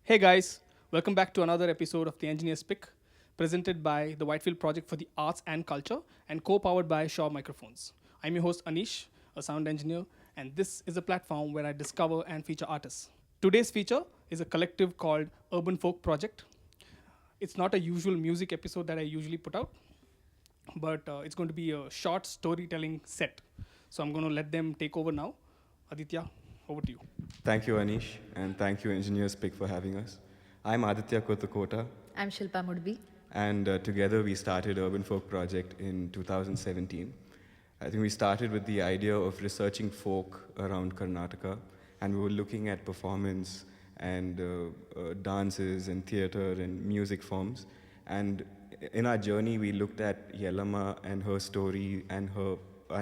Hey guys, welcome back to another episode of the Engineer's Pick, presented by the Whitefield Project for the Arts and Culture and co-powered by Shaw Microphones. I'm your host Anish, a sound engineer, and this is a platform where I discover and feature artists. Today's feature is a collective called Urban Folk Project. It's not a usual music episode that I usually put out, but it's going to be a short storytelling set. So I'm going to let them take over now. Aditya, over to you. Thank you, Anish, and thank you, Engineers Pick, for having us. I'm Aditya Kothakota, I'm Shilpa Mudbi. and together we started Urban Folk Project in 2017. I think we started with the idea of researching folk around Karnataka, and we were looking at performance and dances and theater and music forms. And in our journey, we looked at Yellama and her story and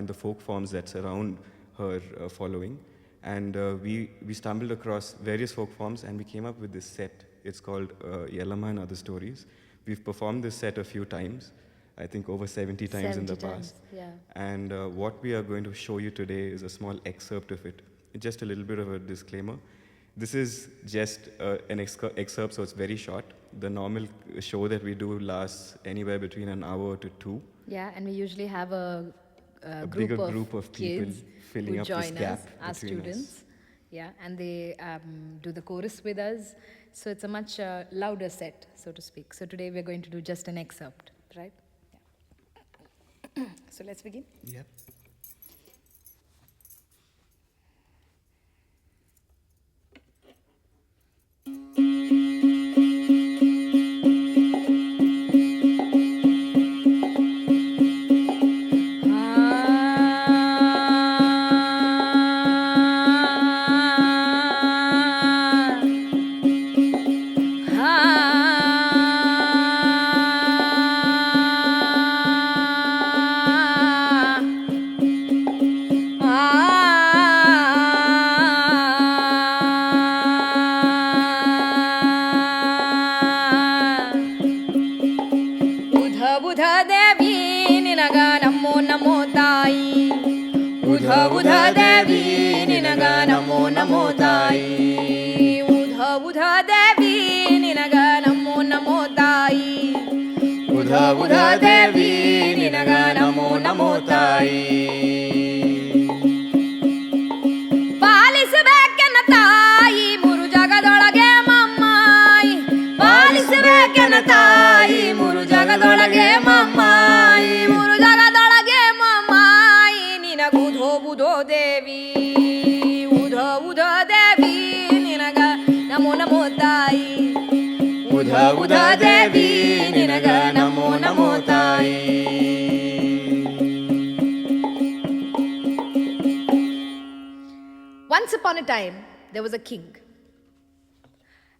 the folk forms that surround her following. And we stumbled across various folk forms and we came up with this set. It's called Yellama and Other Stories. We've performed this set a few times, I think over 70 times in the 70 times, past. yeah. And what we are going to show you today is a small excerpt of it. Just a little bit of a disclaimer. This is just an excerpt, so it's very short. The normal show that we do lasts anywhere between an hour to two. Yeah, and we usually have a Bigger group of people kids filling who up this join gap us, our between us. students. Yeah, and they do the chorus with us. So it's a much louder set, so to speak. So today we're going to do just an excerpt, right? Yeah. So let's begin. Yep. ಉಧ ಉಧ ದೇವಿ ನಿನಗ ನಮೋ ನಮೋ ತಾಯಿ ಉಧ ಉಧ ದೇವಿ ನಿನಗ ನಮೋ ನಮೋ ತಾಯಿ ಉಧ ಉಧ ದೇವಿ ನಿನಗ ನಮೋ ನಮೋ ತಾಯಿ ಉಧ ಉಧ ದೇವಿ ನಿನಗ ನಮೋ ನಮೋ ತಾಯಿ ಪಾಲಿಸಬೇಕೆನ್ನ ತಾಯಿ ಮೂರು ಜಗದೊಳಗೆ ಮಮ್ಮಾಯಿ ಪಾಲಿಸಬೇಕೆನ್ನ ತಾಯಿ ಮೂರು ಜಗದೊಳಗೆ ಮಮ್ಮಾಯಿ ಮೂರು ಜಗದೊಳಗೆ ಮಮ್ಮಾಯಿ ನಿನಗುಧೋ ಬುಧೋ ದೇವಿ ಉಧೋ ಉಧೋ ದೇವಿ ನಿನಗ ನಮೋ ನಮೋ ತಾಯಿ ಉಧ ಉಧ ದೇವಿ ನಿನಗ ನಮೋ ನಮೋ ತಾಯಿ Once upon a time, there was a king,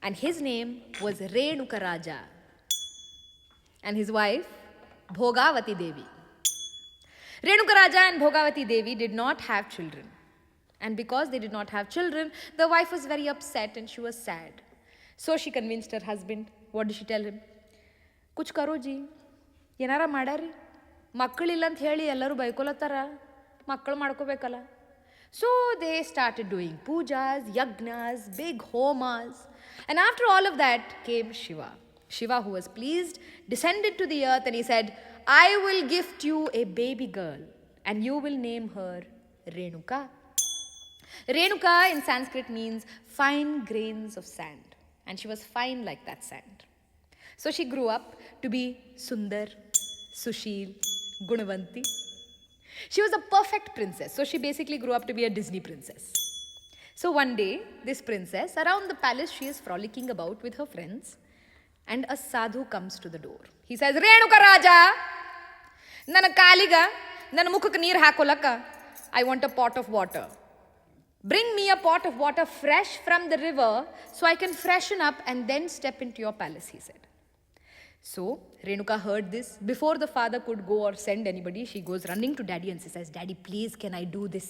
and his name was Renuka Raja, and his wife, Bhogavati Devi. Renuka Raja and Bhogavati Devi did not have children, and because they did not have children, the wife was very upset and she was sad. So she convinced her husband. What did she tell him? ಕುಚ್ ಕರೋ ಜಿ ಏನಾರ ಮಾಡ್ಯಾರಿ ಮಕ್ಕಳಿಲ್ಲ ಅಂತ ಹೇಳಿ ಎಲ್ಲರೂ ಬೈಕೊಲತ್ತಾರ ಮಕ್ಕಳು ಮಾಡ್ಕೋಬೇಕಲ್ಲ. So they started doing pujas, yagnas, big homas. And after all of that came Shiva. Shiva, who was pleased, descended to the earth and he said, I will gift you a baby girl and you will name her Renuka. Renuka in Sanskrit means fine grains of sand. And she was fine like that sand. So she grew up to be Sundar, Sushil, Gunavanti. She was a perfect princess. So she basically grew up to be a Disney princess. So one day, this princess, around the palace, she is frolicking about with her friends. And a sadhu comes to the door. He says, Renuka Raja, ನನ್ನ ಕಾಲಿಗ ನನ್ನ ಮುಖಕ್ಕೆ ನೀರು ಹಾಕೋಲಕ್ಕ I want a pot of water. Bring me a pot of water fresh from the river so I can freshen up and then step into your palace, he said. So Renuka heard this. Before the father could go or send anybody, she goes running to daddy and she says, Daddy, please, can I do this?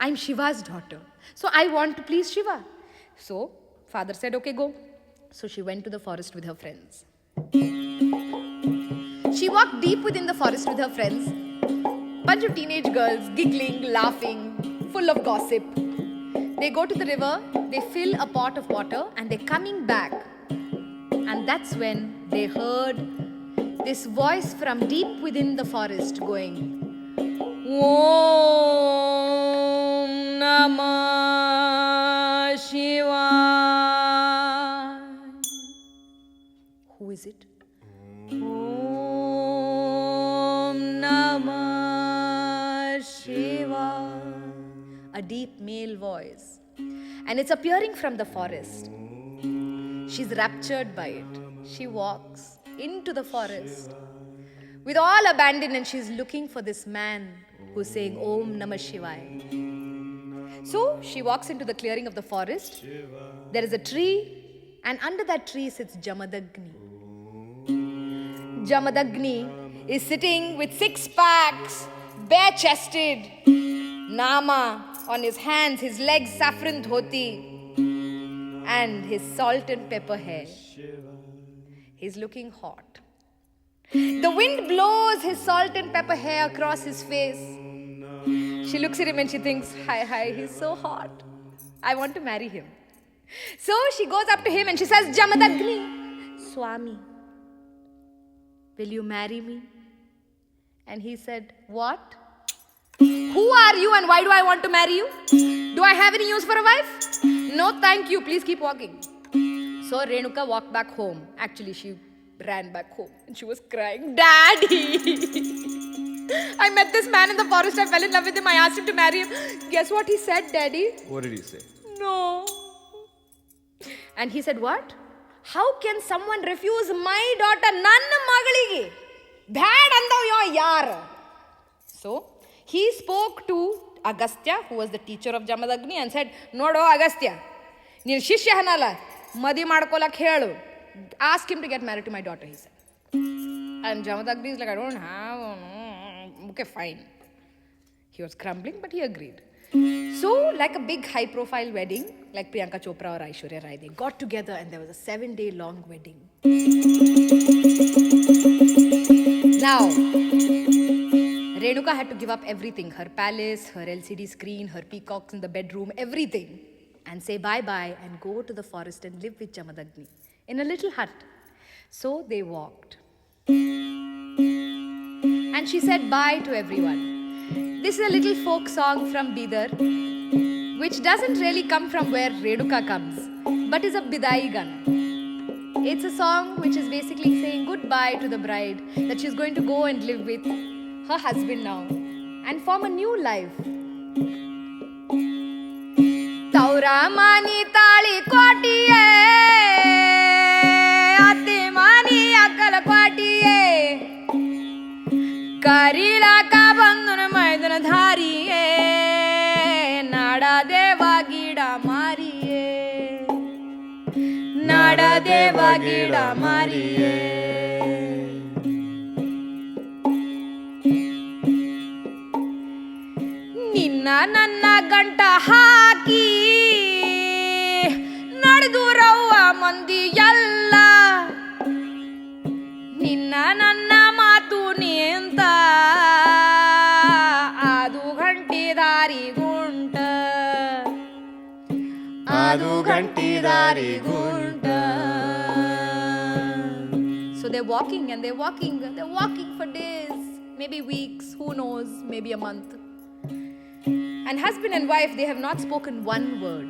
I'm Shiva's daughter. So I want to please Shiva. So father said, okay, go. So she went to the forest with her friends. She walked deep within the forest with her friends. Bunch of teenage girls giggling, laughing, full of gossip. They go to the river, they fill a pot of water, and they're coming back. And that's when they heard this voice from deep within the forest going, Om Namah Shivaya. Who is it? Om Namah Shivaya. A deep male voice. And it's appearing from the forest. She's raptured by it. She walks into the forest with all abandon, and she's looking for this man who's saying Om Namah Shivaya. So she walks into the clearing of the forest. There is a tree, and under that tree sits Jamadagni. Jamadagni is sitting with 6 packs, bare-chested, Nama on his hands, his legs saffron dhoti, and his salt and pepper hair. He's looking hot. The wind blows his salt and pepper hair across his face. She looks at him and she thinks, hi, he's so hot. I want to marry him. So she goes up to him and she says, Jamadagni, Swami, will you marry me? And he said, what? Who are you and why do I want to marry you? Do I have any use for a wife? No, thank you. Please keep walking. So Renuka walked back home. Actually, she ran back home and she was crying, Daddy! I met this man in the forest. I fell in love with him. I asked him to marry him. Guess what he said, Daddy? What did he say? No. And he said, what? How can someone refuse my daughter? Nanna magaligi. Bad andav yar. So he spoke to Agastya, who was the teacher of Jamadagni, and said, Nodo Agastya, ನೀನು ಶಿಷ್ಯ ಹನಲ್ಲ ಮದಿ ಮಾಡ್ಕೊಳಕ್ ಹೇಳು. Ask him to get married to my daughter, he said. And Jamadagni is like, I don't have, okay, fine. He was crumbling, but he agreed. So, like a big high-profile wedding, like Priyanka Chopra or Aishwarya Rai, they got together and there was a 7-day-long wedding. Now, Renuka had to give up everything, her palace, her LCD screen, her peacocks in the bedroom, everything, and say bye-bye and go to the forest and live with Jamadagni in a little hut. So they walked. And she said bye to everyone. This is a little folk song from Bidar, which doesn't really come from where Renuka comes, but is a Bidai Gana. It's a song which is basically saying goodbye to the bride, that she's going to go and live with her husband now and form a new life. Taura mani tali kotiye, ate mani akal kotiye, karila ka bandhana maidana dhariye, nada deva gida mariye, nada deva gida mariye. ನನ್ನ ಗಂಟ ಹಾಕಿ ನಡೆದುರವ್ವ ಮಂದಿ ಎಲ್ಲ ನಿನ್ನ ನನ್ನ ಮಾತು ನಿಂತ ಅದು ಗಂಟಿದಾರಿ ಗುಂಟ ಅದು ಗಂಟಿದಾರಿ ಗುಂಟ. So they're walking and they're walking for days, maybe weeks, who knows, maybe a month. And husband and wife, they have not spoken one word.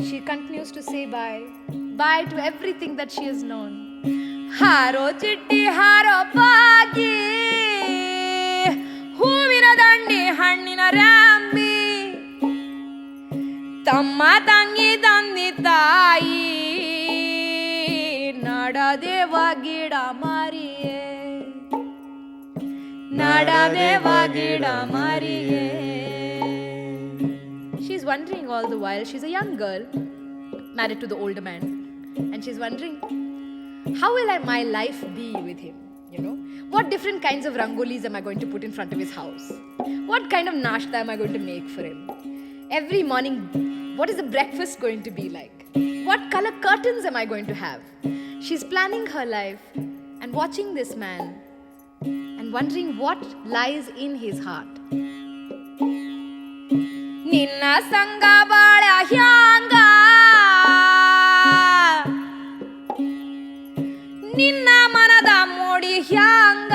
She continues to say bye. Bye to everything that she has known. Haro chitti haro pagi, huvina dandi hannina rambi, tamma tangi danni tayi, nada deva gida mariye, nada deva gida mariye. She's wondering all the while, she's a young girl, married to the older man, and she's wondering, how will my life be with him? You know, what different kinds of rangolis am I going to put in front of his house? What kind of nashta am I going to make for him? Every morning, what is the breakfast going to be like? What color curtains am I going to have? She's planning her life and watching this man and wondering what lies in his heart. ನಿನ್ನ ಸಂಗ ಬಾಳ ಹ್ಯಾಂಗ ನಿನ್ನ ಮನದ ಮೋಡಿ ಹ್ಯಾಂಗ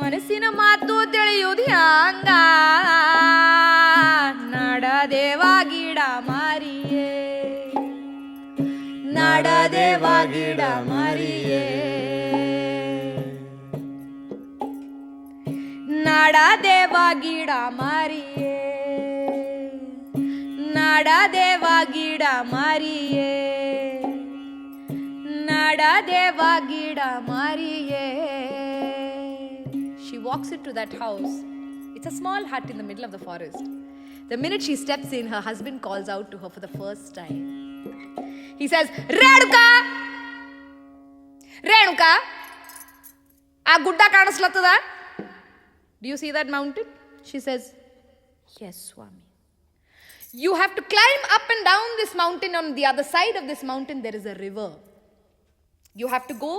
ಮನಸ್ಸಿನ ಮಾತು ತಿಳಿಯುವುದು ಹ್ಯಾಂಗ ನಡದೇವ ಗಿಡ ಮಾರಿಯೇ ನಡದೇವ ಗಿಡ ಮಾರಿಯೇ ನಡದೇವ ಗಿಡ ಮಾರಿಯೇ ನಡದೇವ ಗಿಡ ಮಾರಿಯೇ ನಡದೇವ ಗಿಡ ಮಾರಿಯೇ. She walks into that house. It's a small hut in the middle of the forest. The minute she steps in, her husband calls out to her for the first time. He says, Renuka! Renuka! ಆ ಗುಡ್ಡ ಕಾಣಿಸ್ಲತ್ತದ? Do you see that mountain? She says, yes, Swami. You have to climb up and down this mountain. On the other side of this mountain, there is a river. You have to go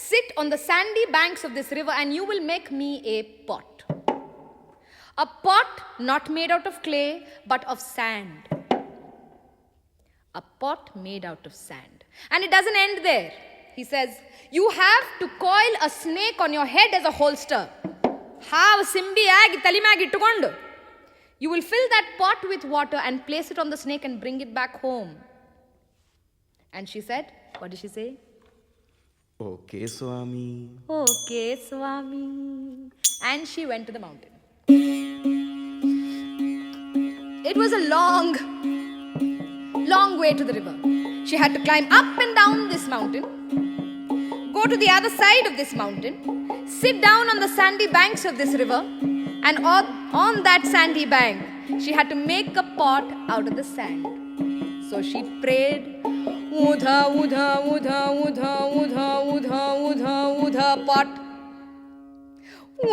sit on the sandy banks of this river and you will make me a pot. A pot not made out of clay, but of sand. A pot made out of sand. And it doesn't end there. He says, you have to coil a snake on your head as a holster. ಹಾವು ಸಿಂಬಿಯಾಗಿ ತಲೆ ಮ್ಯಾಗ ಇಟ್ಟುಕೊಂಡು you will fill that pot with water and place it on the snake and bring it back home. And she said, what did she say? Okay, Swami. Okay, Swami. And she went to the mountain. It was a long way to the river. She had to climb up and down this mountain, go to the other side of this mountain, sit down on the sandy banks of this river, and on that sandy bank, she had to make a pot out of the sand. So she prayed, Udha, Udha, Udha, Udha, Udha, Udha, Udha, Udha, pot.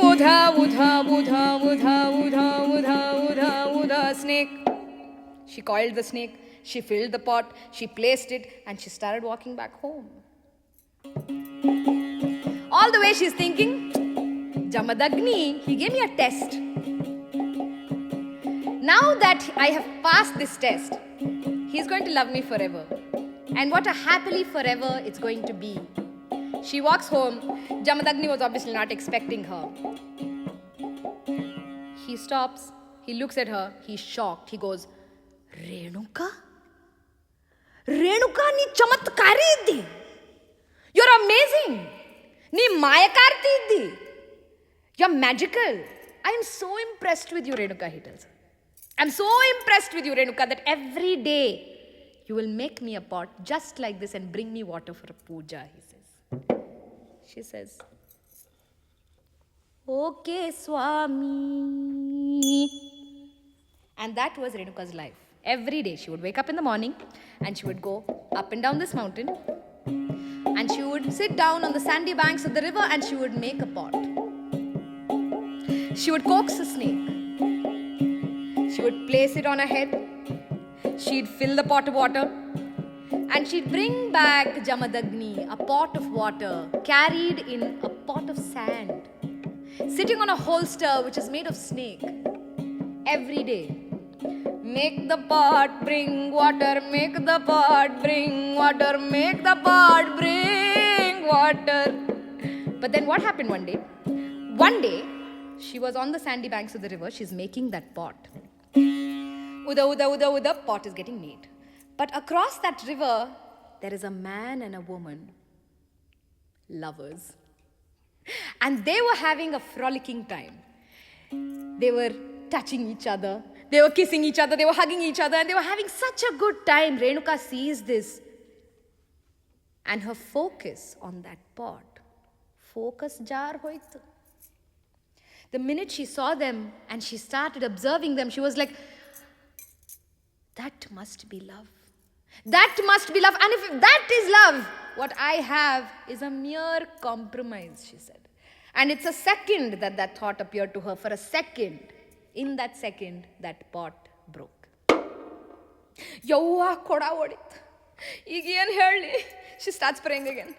Udha, Udha, Udha, Udha, Udha, Udha, Udha, Udha, snake. She coiled the snake, she filled the pot, she placed it, and she started walking back home. All the way she's thinking, Jamadagni, he gave me a test. Now that I have passed this test, he's going to love me forever. And what a happily forever it's going to be. She walks home. Jamadagni was obviously not expecting her. He stops, he looks at her, he's shocked. He goes, Renuka? Renuka, ni chamatkari iddi. You're amazing. Ni mayakarti iddi. You're magical. I am so impressed with you, Renuka, he tells her. I'm so impressed with you, Renuka, that every day you will make me a pot just like this and bring me water for a puja, he says. She says, okay, Swami. And that was Renuka's life. Every day she would wake up in the morning and she would go up and down this mountain and she would sit down on the sandy banks of the river and she would make a pot. She would coax a snake. She would place it on her head. She'd fill the pot of water. And she'd bring back Jamadagni, a pot of water, carried in a pot of sand, sitting on a holster which is made of snake. Every day. Make the pot, bring water, make the pot, bring water, make the pot, bring water. But then what happened one day? One day, she was on the sandy banks of the river. She's making that pot. Uda, uda, uda, uda, pot is getting made. But across that river, there is a man and a woman, lovers. And they were having a frolicking time. They were touching each other. They were kissing each other. They were hugging each other. And they were having such a good time. Renuka sees this. And her focus on that pot, focus jar hoitu. The minute she saw them and she started observing them, she was like, that must be love. That must be love. And if that is love, what I have is a mere compromise, she said. And it's a second that that thought appeared to her. For a second, in that second, that pot broke. Yawwa koda odit. ಈಗ ಏನು ಹೇಳಿ? She starts praying again.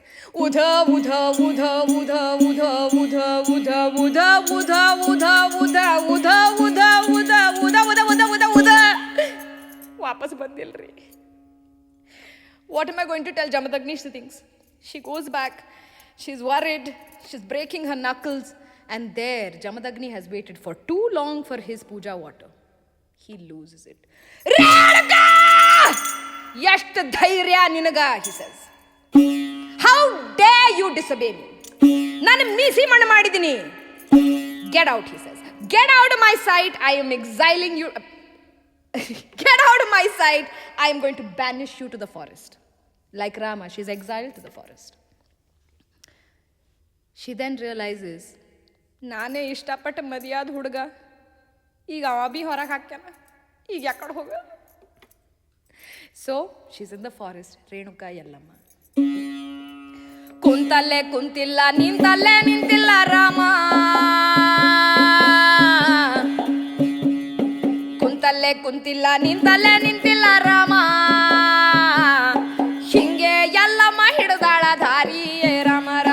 Udha, udha, udha, udha, udha, udha, udha, udha, udha, udha, udha, udha, udha, udha, udha, ವಾಪಸ್ ಬಂದಿಲ್ರಿ. What am I going to tell Jamadagni? She thinks. She goes back. She's worried. She's breaking her knuckles. And there, Jamadagni has waited for too long for his puja water. He loses it. Renuka! Yasht dhairya ninaga, he says. How dare you disobey me? Nanu meesi manna madidini. Get out, he says. Get out of my sight. I am exiling you. Get out of my sight. I am going to banish you to the forest. Like Rama, she's exiled to the forest. She then realizes, ನಾನೇ ಇಷ್ಟಪಟ್ಟ ಮದುವೆಯಾದ ಹುಡುಗ, ಈಗ ಅವ B ಹೊರಗೆ ಹಾಕ್ಯಾನ, ಈಗ ಯಾಕಡೆ ಹೋಗ. So she's in the forest. Renuka Yellamma ಕುಂತಲ್ಲೇ ಕುಂತಿಲ್ಲ, ನಿಂತಲ್ಲೇ ನಿಂತಿಲ್ಲ ರಾಮ, ಕುಂತಲ್ಲೇ ಕುಂತಿಲ್ಲ, ನಿಂತಲ್ಲೇ ನಿಂತಿಲ್ಲ ರಾಮ, ಹಿಂಗೆ ಎಲ್ಲಮ್ಮ ಹಿಡಿದಾಳ ದಾರಿ ರಾಮರ,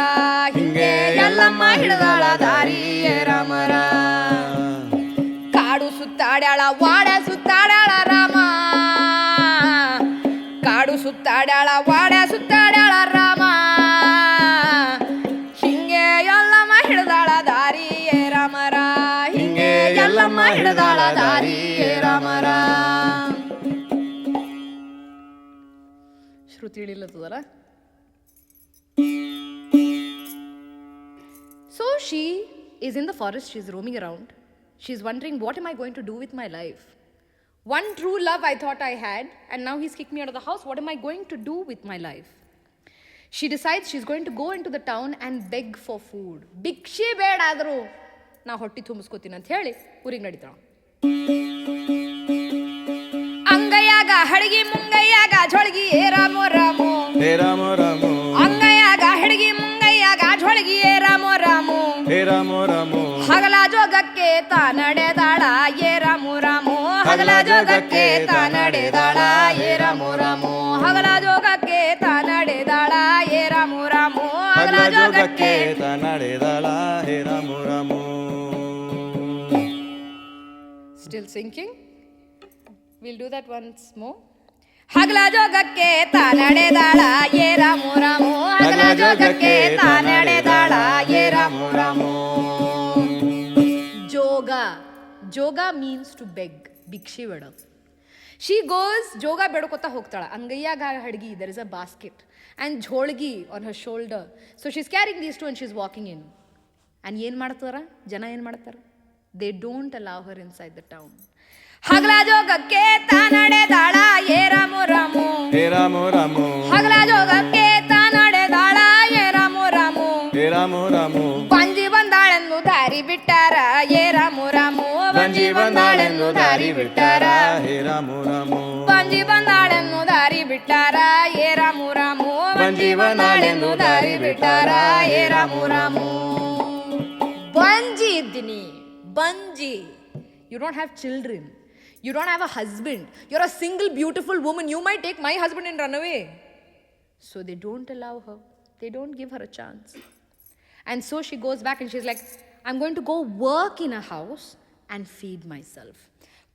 ಹಿಂಗೆ ಎಲ್ಲಮ್ಮ ಹಿಡಿದಾಳ ದಾರಿ ರಾಮರ. ಕಾಡು ಸುತ್ತಾಡ್ಯಾಳ, ವಾಡ ಸುತ್ತಾಡ್ಯಾಳ ರಾಮ, ಕಾಡು ಸುತ್ತಾಡ್ಯಾಳ, ವಾಡ ಸುತ್ತಾಡ್ಯಾಳ ರಾಮ, ಹಿಂಗೆ ಎಲ್ಲಮ್ಮ ಹಿಡಿದಾಳ ದಾರಿ ರಾಮರ, ಹಿಂಗೆ ಎಲ್ಲಮ್ಮ ಹಿಡಿದಾಳ ದಾರಿ ರಾಮರ. ಶ್ರುತಿ ಹಿಡಿಲತ್ತದಲ್ಲ. So she is in the forest, she's roaming around. She's wondering, what am I going to do with my life? One true love I thought I had, and now he's kicked me out of the house. What am I going to do with my life? She decides she's going to go into the town and beg for food. ಭಿಕ್ಷೆ ಬೇಡ ಆದರೂ ನಾ ಹೊಟ್ಟಿ ತುಂಬಿಸ್ಕೋತೀನಿ ಅಂತ ಹೇಳಿ ಊರಿಗೆ ನಡೀತಾಳ. ಅಂಗೈಯಾಗ ಹಡಗಿ, ಮುಂಗೈಯಾಗ ಝೊಳಗಿ, ಏ ರಾಮೋ ರಾಮೋ, ಹೇ ರಾಮೋ ರಾಮೋ, ಅಂಗೈಯಾಗ ಹಡಗಿ, ಮುಂಗೈಯಾಗ ಝೊಳಗಿ, ಏ ರಾಮೋ ರಾಮೋ, ಹೇ ರಾಮೋ ರಾಮೋ, ಹಗಲ ಜೋಗಕ್ಕೆ ತಾ ನಡೆದಾಳ, ಏ ರಾಮೋ ರಾಮೋ, ಹಗಲ ಜೋಗಕ್ಕೆ ತಾ ನಡೆದಾಳ, ಏ ರಾಮೋ ರಾಮೋ, ಹಗಲ ಜೋಗಕ್ಕೆ ತಾ ನಡೆದಾಳ, ಏ ರಾಮೋ ರಾಮೋ, ಹಗಲ ಜೋಗಕ್ಕೆ ತಾ ನಡೆದಾಳ, ಹೇ ರಾಮೋ ರಾಮೋ. Still sinking? We'll do that once more. ಹಗಲ ಜೋಗಕ್ಕೆ ತಾ ನಡೆದಾಳ, ಏ ರಾಮೋ ರಾಮೋ, ಹಗಲ ಜೋಗಕ್ಕೆ ತಾ ನಡೆದಾಳ, ಏ ರಾಮೋ ರಾಮೋ. Joga means to beg. ಭಿಕ್ಷೆ ಬೇಡ. She goes, joga ಬೇಡ್ಕೋತಾ ಹೋಗ್ತಾಳ. ಅಂಗೈಯಾಗ ಹಡಗಿ, there is a basket, and ಝೋಳ್ಗಿ on her shoulder. So she's carrying these two and she's walking in. And ಏನ್ ಮಾಡ್ತಾರ ಜನ, ಏನ್ ಮಾಡ್ತಾರ? They don't allow her inside the town. ಹಗಲ ಜೋಗಕ್ಕೆ ತಾ ನಡೆದಾಳ, ಏ ರಾಮೋ ರಾಮೋ, ಹೇ ರಾಮೋ ರಾಮೋ, ಹಗಲ ಜೋಗಕ್ಕೆ ತಾ ನಡೆದಾಳ, ಏ ರಾಮೋ ರಾಮೋ, ಹೇ ರಾಮೋ ರಾಮೋ, ಬಂಜಿ ಬಂದಾಳೆಂದು ದಾರಿ ಬಿಟ್ಟಾರ, ಏ ರಾಮೋ ರಾಮೋ, ಬಂಜಿ ಬಂದಾಳೆಂದು ದಾರಿ ಬಿಟ್ಟಾರ, ಹೇ ರಾಮೋ ರಾಮೋ, ಬಂಜಿ ಬಂದಾಳೆಂದು ದಾರಿ ಬಿಟ್ಟಾರ, ಏ ರಾಮೋ ರಾಮೋ, ಬಂಜಿ ಬಂದಾಳೆಂದು ದಾರಿ ಬಿಟ್ಟಾರ, ಏ ರಾಮೋ ರಾಮೋ. ಬಂಜಿ ಇದ್ದೀನಿ, ಬಂಜಿ. You don't have children. You don't have a husband. You're a single beautiful woman. You might take my husband and run away. So they don't allow her. They don't give her a chance. And so she goes back and she's like, I'm going to go work in a house and feed myself.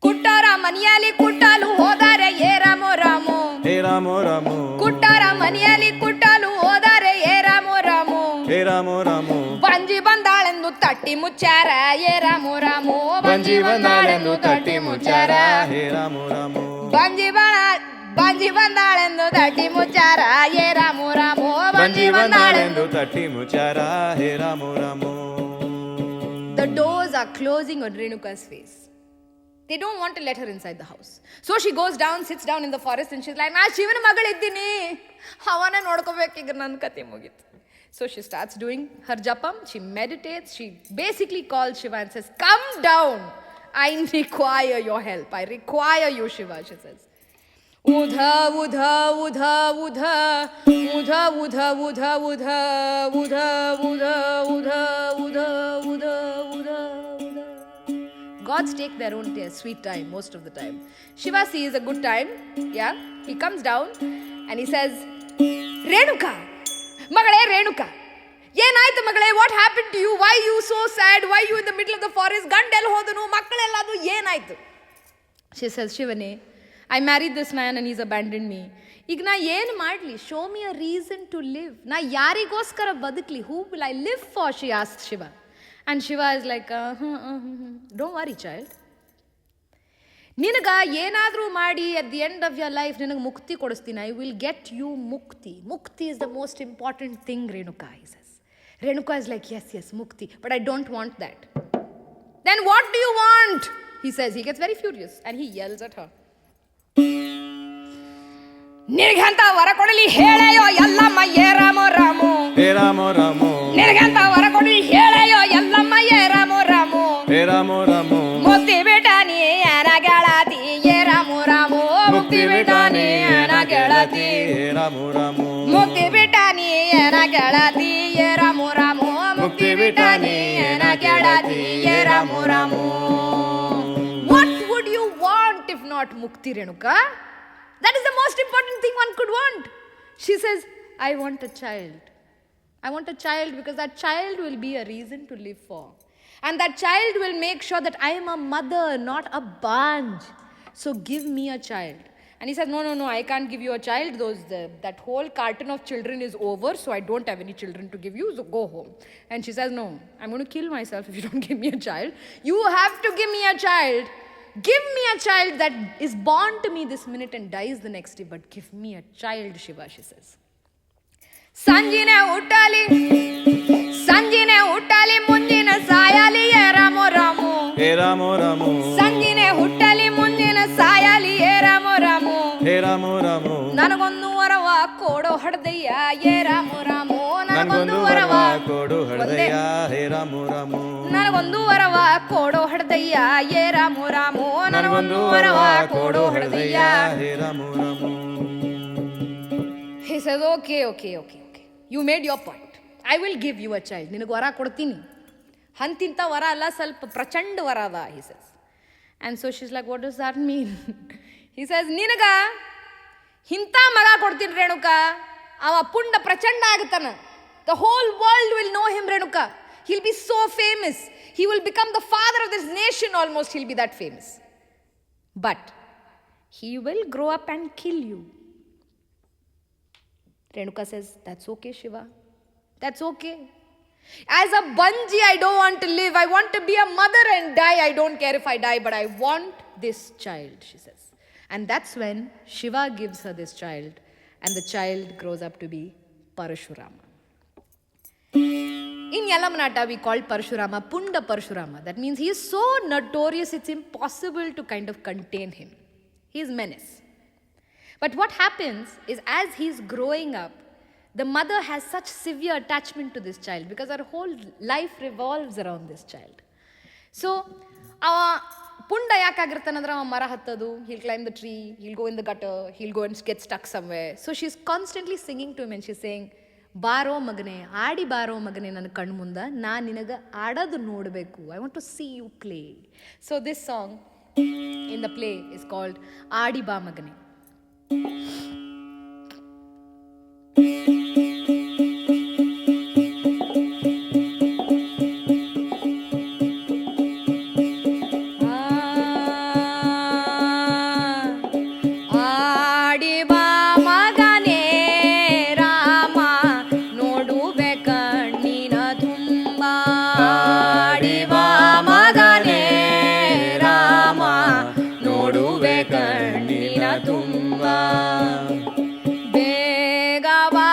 ಕುಟ್ಟಾರ ಮನೆಯಲ್ಲಿ ಕುಟ್ಟಲು ಹೋದರೆ, ಏ ರಾಮೋ ರಾಮೋ, ಹೇ ರಾಮೋ ರಾಮೋ, ಕುಟ್ಟಾರ ಮನೆಯಲ್ಲಿ ಕುಟ್ಟಲು ಹೋದರೆ, ಏ ರಾಮೋ ರಾಮೋ, ಹೇ ರಾಮೋ ರಾಮೋ, ಬಂಜಿ ಬಂದಾಳೆಂದು ತಟ್ಟಿ ಮುಚ್ಚಾರ, ಏ ರಾಮೋ ರಾಮೋ, ಬಂಜಿ ಬಂದಾಳೆಂದು ತಟ್ಟಿ ಮುಚ್ಚಾರ, ಹೇ ರಾಮೋ ರಾಮೋ, ಬಂಜಿ ಬಂದಾಳೆಂದು ತಟ್ಟಿ ಮುಚ್ಚಾರ, ಏ ರಾಮೋ ರಾಮೋ, ಬಂಜಿ ಬಂದಾಳೆಂದು ತಟ್ಟಿ ಮುಚ್ಚಾರ, ಹೇ ರಾಮೋ ರಾಮೋ. The doors are closing on Renuka's face. They don't want to let her inside the house. So she goes down, sits down in the forest and she's like, ನಾ ಶಿವನ ಮಗಳಿದ್ದೀನಿ, ಅವನ ನೋಡ್ಕೋಬೇಕೀಗ, ನನ್ನ ಕತೆ ಮುಗೀತು. So she starts doing her japam, she meditates, she basically calls Shiva and says, come down, I require your help, I require you, Shiva, she says. Udha, udha, udha, udha, udha, udha, udha, udha, udha, udha, udha, udha, udha, udha. Gods take their own sweet time most of the time. Shiva sees a good time, yeah. He comes down and he says, Renuka, Magale Renuka, ಏನಾಯ್ತು ಮಗಳೇ, what happen to you, why you so sad, why you in the middle of the forest, ಗಂಡೆಲ್ಲ ಹೋದನು, ಮಕ್ಕಳೆಲ್ಲ ಅದು ಏನಾಯ್ತು? She says, ಶಿವನೇ, I married this man and he's abandoned me. ಈಗ ನಾ ಏನು ಮಾಡಲಿ? Show me a reason to live. ನಾ ಯಾರಿಗೋಸ್ಕರ ಬದುಕಲಿ? Who will I live for? She ask Shiva. And Shiva is like, don't worry child, ನಿನಗೆ ಏನಾದರೂ ಮಾಡಿ at the end of your life ನಿನಗೆ ಮುಕ್ತಿ ಕೊಡಿಸ್ತೀನಿ. I will get you mukti. Mukti is the most important thing, Renuka he says. Renuka is like, yes, mukti, but I don't want that. Then what do you want? He says. He gets very furious and he yells at her. ನಿನಗಂತ ವರ ಕೊಡಲಿ ಹೇಳೆಯೋ ಎಲ್ಲಮ್ಮ ಏ ರಾಮೋ ರಾಮೋ, ಹೇ ರಾಮೋ ರಾಮೋ, ನಿನಗಂತ ವರ ಕೊಡಲಿ ಹೇಳೆಯೋ ಎಲ್ಲಮ್ಮ ಏ ರಾಮೋ ರಾಮೋ, ಹೇ ರಾಮೋ ರಾಮೋ, ಮುಕ್ತಿ ಬಿಟ್ಟಾನಿ ಏನ ಗೆಳತಿ ಏ ರಾಮೋ ರಾಮೋ, ಮುಕ್ತಿ ಬಿಟ್ಟಾನಿ ಏನ ಗೆಳತಿ ಹೇ ರಾಮೋ ರಾಮೋ, ಮುಕ್ತಿ ಬಿಟ್ಟಾನಿ ಏನ ಗೆಳತಿ ಏ ರಾಮೋ ರಾಮೋ, ಮುಕ್ತಿ ಬಿಟ್ಟಾನಿ ಏನ ಗೆಳತಿ ಏ ರಾಮೋ ರಾಮೋ. What would you want if not mukti, Renuka? That is the most important thing one could want. She says, I want a child. I want a child because that child will be a reason to live for. And that child will make sure that I am a mother, not a banj. So give me a child. And he said, no, I can't give you a child. That whole carton of children is over, so I don't have any children to give you, so go home. And she says, no, I'm going to kill myself if you don't give me a child. You have to give me a child. Give me a child that is born to me this minute and dies the next day, but give me a child, Shiva, she says. ಸಂಜಿನೆ ಹುಟ್ಟಲಿ ಮುಂದಿನ ಸಾಯಲಿ ಏ ರಾಮೋ ರಾಮೋ, ಹೇ ರಾಮೋ ರಾಮೋ, ಸಂಜಿನೆ ಹುಟ್ಟಲಿ ಮುಂದಿನ ಸಾಯಲಿ ಏ ರಾಮೋ ರಾಮೋ, ಹೇ ರಾಮೋ ರಾಮೋ, ನನಗೊಂದು ವರವ ಕೊಡೋ ಹಡ್ದಯ್ಯ ಏ ರಾಮೋ ರಾಮೋ, ನನಗೊಂದು ವರವ ಕೊಡು ಹೃದಯ ಹೇ ರಾಮೋ ರಾಮೋ, ನನಗೊಂದು ವರವ ಕೊಡೋ ಹಡ್ದಯ್ಯ ಏ ರಾಮೋ ರಾಮೋ, ನನಗೊಂದು ವರವ ಕೊಡೋ ಹಡ್ದಯ್ಯ ಹೇ ರಾಮೋ ರಾಮೋ. He says, okay. You made your point. I will give you a child. ನಿನಗೆ ವರ ಕೊಡ್ತೀನಿ. ಅಂತಿಂತ ವರ ಅಲ್ಲ, ಸ್ವಲ್ಪ ಪ್ರಚಂಡ ವರ ಅದ, he says. And so she's like, what does that mean? He says, ನಿನಗ ಇಂಥ ಮಗ ಕೊಡ್ತೀನಿ ರೇಣುಕಾ, ಅವ ಪುಂಡ ಪ್ರಚಂಡ ಆಗುತ್ತಾನ. The whole world will know him, Renuka. He'll be so famous. He will become the father of this nation almost. He'll be that famous. But he will grow up and kill you. Renuka says, that's okay, Shiva. That's okay. As a banji, I don't want to live. I want to be a mother and die. I don't care if I die, but I want this child, she says. And that's when Shiva gives her this child, and the child grows up to be Parashurama. In Yalamnata, we call Parashurama Punda Parashurama. That means he is so notorious, it's impossible to kind of contain him. He is menace. But what happens is, as he's growing up, the mother has such severe attachment to this child because her whole life revolves around this child. So, Punda yakagiರ್ತಾನಂದ್ರೆ ಅವ ಮರ ಹತ್ತೋದು, he'll climb the tree, he'll go in the gutter, he'll go and get stuck somewhere. So she's constantly singing to him and she's saying, ಬಾರೋ ಮಗನೆ, ಆಡಿ ಬಾರೋ ಮಗನೆ ನನ್ನ ಕಣ್ಣು ಮುಂದೆ, ನಾನು ನಿನಗೆ ಆಡೋದು ನೋಡಬೇಕು. I want to see you play. So this song in the play is called ಆಡಿ ಬಾ ಮಗನೆ. ಬೇಗ ಬಾ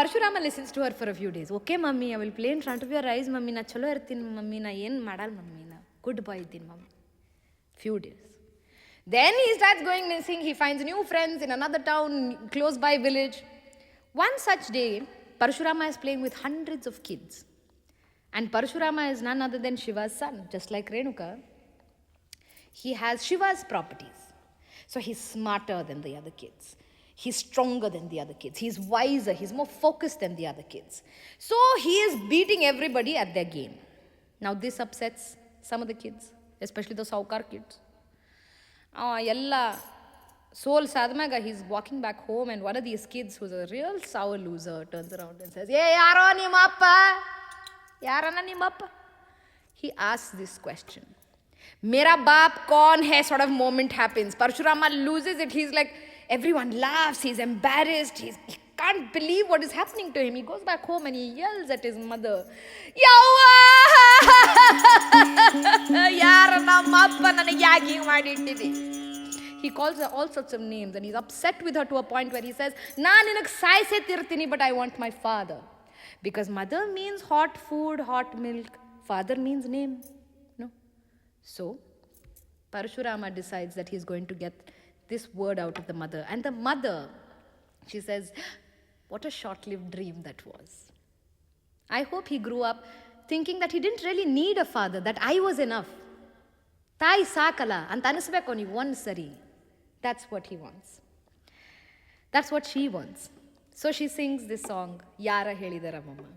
Parshurama listens to her for a few days. Okay, mummy, I will play in front of your eyes, mummy. Na chalo irtin, mummy. Na yen madal, mummy. Na good boy itin, mummy. Few days. Then he starts going missing. He finds new friends in another town, close by village. One such day, Parshurama is playing with hundreds of kids. And Parshurama is none other than Shiva's son, just like Renuka. He has Shiva's properties. So he's smarter than the other kids. He's stronger than the other kids. He's wiser. He's more focused than the other kids. So he is beating everybody at their game. Now this upsets some of the kids, especially the Saukar kids. Yalla soul sadmaga, he's walking back home, and one of these kids, who's a real sour loser, turns around and says, "Hey, yaro nimappa? Yarana nimappa?" He asks this question. Mera baap kaun hai sort of moment happens. Parshurama loses it. He's like, everyone laughs. He's embarrassed. He can't believe what is happening to him. He goes back home and he yells at his mother, "Yawwa! Yara nammappa nanage yagi maditide." He calls her all sorts of names and he's upset with her to a point where he says, "Naan ninag saise tirtini, but I want my father." Because mother means hot food, hot milk. Father means name. No? So, Parshurama decides that he's going to get this word out of the mother. And the mother, she says, "What a short-lived dream that was. I hope he grew up thinking that he didn't really need a father, that I was enough. Tai sakala, anta anisbeko ni one sari." That's what he wants. That's what she wants. So she sings this song, Yara Helidara Mamma.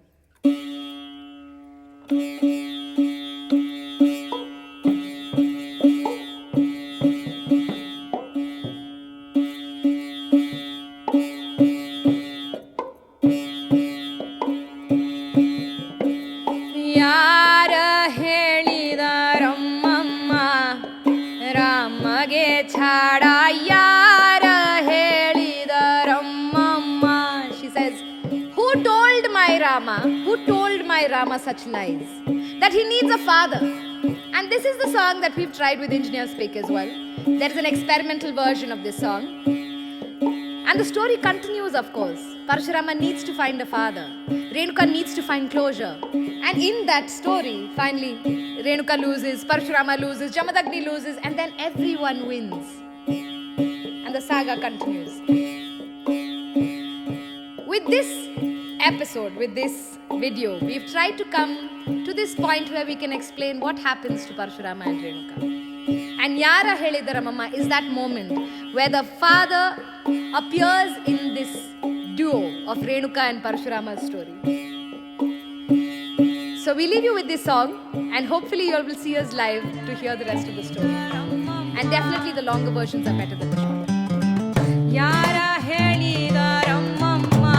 Who told my Rama such lies? That he needs a father. And this is the song that we've tried with Engineers Pick as well. There is an experimental version of this song. And the story continues, of course. Parshurama needs to find a father. Renuka needs to find closure. And in that story, finally, Renuka loses, Parshurama loses, Jamadagni loses, and then everyone wins. And the saga continues. With this episode, with this video, we've tried to come to this point where we can explain what happens to Parshurama and Renuka. And Yara Helidara Mamma is that moment where the father appears in this duo of Renuka and Parshurama's story. So we leave you with this song, and hopefully you all will see us live to hear the rest of the story. And definitely the longer versions are better than the shorter. Yara Helidara Mamma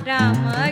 Rama